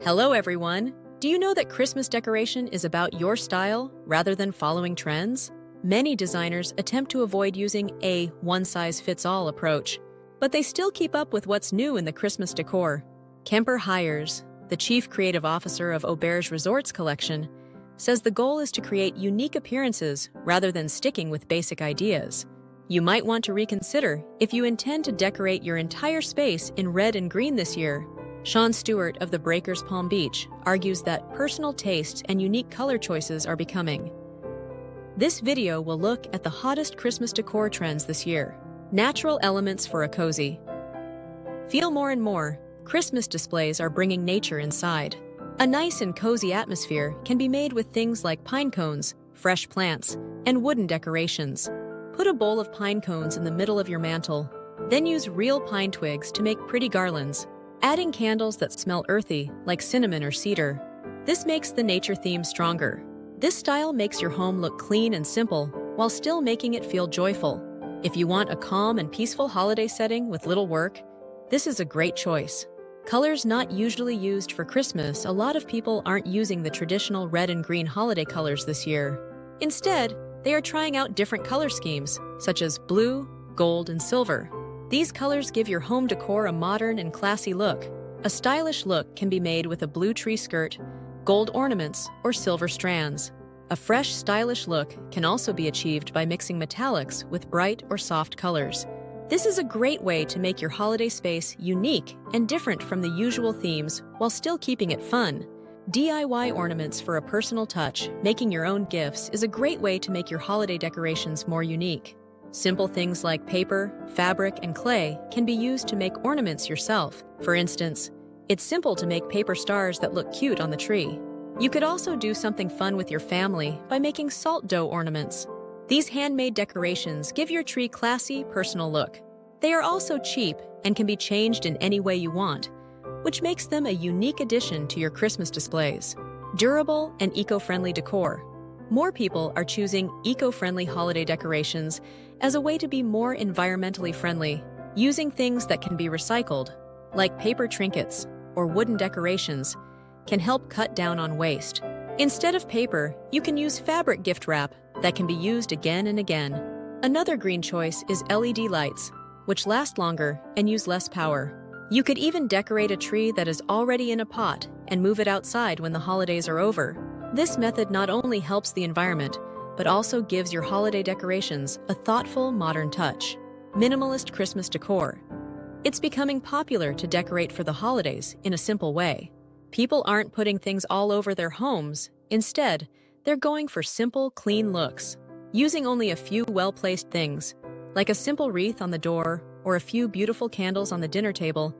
Hello, everyone! Do you know that Christmas decoration is about your style rather than following trends? Many designers attempt to avoid using a one-size-fits-all approach, but they still keep up with what's new in the Christmas decor. Kemper Hires, the chief creative officer of Auberge Resorts collection, says the goal is to create unique appearances rather than sticking with basic ideas. You might want to reconsider if you intend to decorate your entire space in red and green this year. Sean Stewart of the Breakers Palm Beach argues that personal taste and unique color choices are becoming. This video will look at the hottest Christmas decor trends this year. Natural elements for a cozy. Feel more and more, Christmas displays are bringing nature inside. A nice and cozy atmosphere can be made with things like pine cones, fresh plants, and wooden decorations. Put a bowl of pine cones in the middle of your mantle, then use real pine twigs to make pretty garlands. Adding candles that smell earthy, like cinnamon or cedar. This makes the nature theme stronger. This style makes your home look clean and simple, while still making it feel joyful. If you want a calm and peaceful holiday setting with little work, this is a great choice. Colors not usually used for Christmas, a lot of people aren't using the traditional red and green holiday colors this year. Instead, they are trying out different color schemes, such as blue, gold, and silver. These colors give your home decor a modern and classy look. A stylish look can be made with a blue tree skirt, gold ornaments, or silver strands. A fresh, stylish look can also be achieved by mixing metallics with bright or soft colors. This is a great way to make your holiday space unique and different from the usual themes while still keeping it fun. DIY ornaments for a personal touch, making your own gifts, is a great way to make your holiday decorations more unique. Simple things like paper, fabric, and clay can be used to make ornaments yourself. For instance, it's simple to make paper stars that look cute on the tree. You could also do something fun with your family by making salt dough ornaments. These handmade decorations give your tree a classy, personal look. They are also cheap and can be changed in any way you want, which makes them a unique addition to your Christmas displays. Durable and eco-friendly decor. More people are choosing eco-friendly holiday decorations as a way to be more environmentally friendly, using things that can be recycled, like paper trinkets or wooden decorations, can help cut down on waste. Instead of paper, you can use fabric gift wrap that can be used again and again. Another green choice is LED lights, which last longer and use less power. You could even decorate a tree that is already in a pot and move it outside when the holidays are over. This method not only helps the environment, but also gives your holiday decorations a thoughtful, modern touch. Minimalist Christmas decor. It's becoming popular to decorate for the holidays in a simple way. People aren't putting things all over their homes. Instead, they're going for simple, clean looks, using only a few well-placed things, like a simple wreath on the door or a few beautiful candles on the dinner table,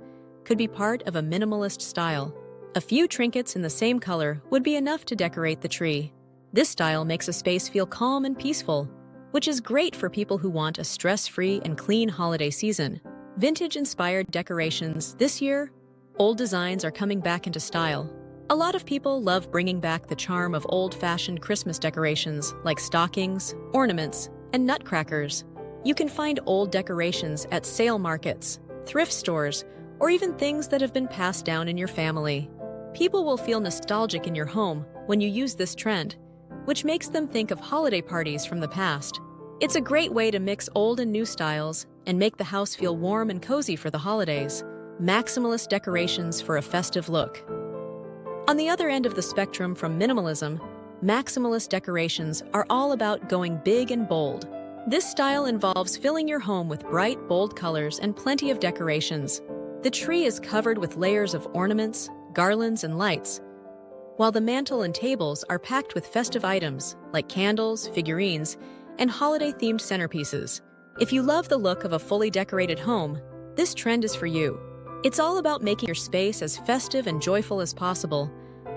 could be part of a minimalist style. A few trinkets in the same color would be enough to decorate the tree. This style makes a space feel calm and peaceful, which is great for people who want a stress-free and clean holiday season. Vintage-inspired decorations. This year, old designs are coming back into style. A lot of people love bringing back the charm of old-fashioned Christmas decorations like stockings, ornaments, and nutcrackers. You can find old decorations at sale markets, thrift stores, or even things that have been passed down in your family. People will feel nostalgic in your home when you use this trend, which makes them think of holiday parties from the past. It's a great way to mix old and new styles and make the house feel warm and cozy for the holidays. Maximalist decorations for a festive look. On the other end of the spectrum from minimalism, maximalist decorations are all about going big and bold. This style involves filling your home with bright, bold colors and plenty of decorations. The tree is covered with layers of ornaments, garlands, and lights, while the mantle and tables are packed with festive items like candles, figurines, and holiday-themed centerpieces. If you love the look of a fully decorated home, this trend is for you. It's all about making your space as festive and joyful as possible,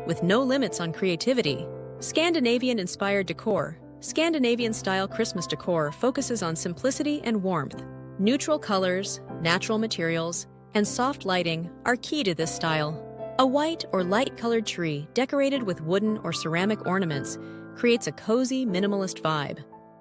with no limits on creativity. Scandinavian-inspired decor. Scandinavian-style Christmas decor focuses on simplicity and warmth. Neutral colors, natural materials, and soft lighting are key to this style. A white or light-colored tree decorated with wooden or ceramic ornaments creates a cozy, minimalist vibe.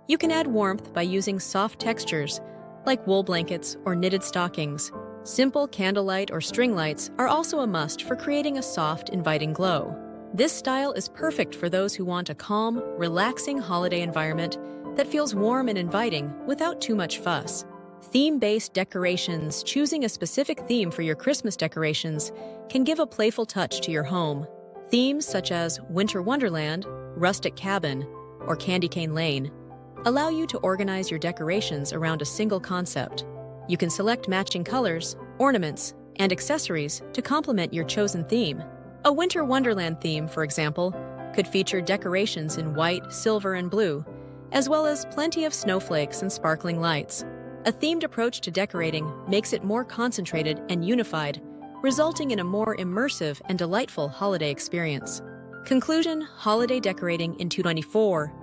You can add warmth by using soft textures, like wool blankets or knitted stockings. Simple candlelight or string lights are also a must for creating a soft, inviting glow. This style is perfect for those who want a calm, relaxing holiday environment that feels warm and inviting without too much fuss. Theme-based decorations. Choosing a specific theme for your Christmas decorations can give a playful touch to your home. Themes such as Winter Wonderland, Rustic Cabin, or Candy Cane Lane allow you to organize your decorations around a single concept. You can select matching colors, ornaments, and accessories to complement your chosen theme. A Winter Wonderland theme, for example, could feature decorations in white, silver, and blue, as well as plenty of snowflakes and sparkling lights. A themed approach to decorating makes it more concentrated and unified, resulting in a more immersive and delightful holiday experience. Conclusion: holiday decorating in 2024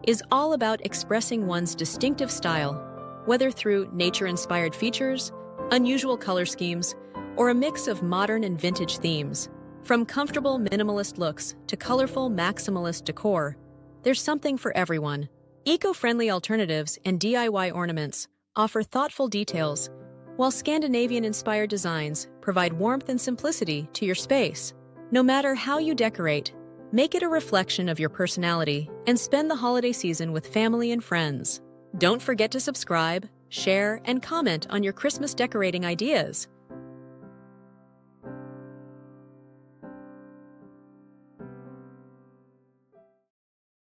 is all about expressing one's distinctive style, whether through nature-inspired features, unusual color schemes, or a mix of modern and vintage themes. From comfortable minimalist looks to colorful maximalist decor, there's something for everyone. Eco-friendly alternatives and DIY ornaments offer thoughtful details, while Scandinavian-inspired designs provide warmth and simplicity to your space. No matter how you decorate, make it a reflection of your personality and spend the holiday season with family and friends. Don't forget to subscribe, share, and comment on your Christmas decorating ideas.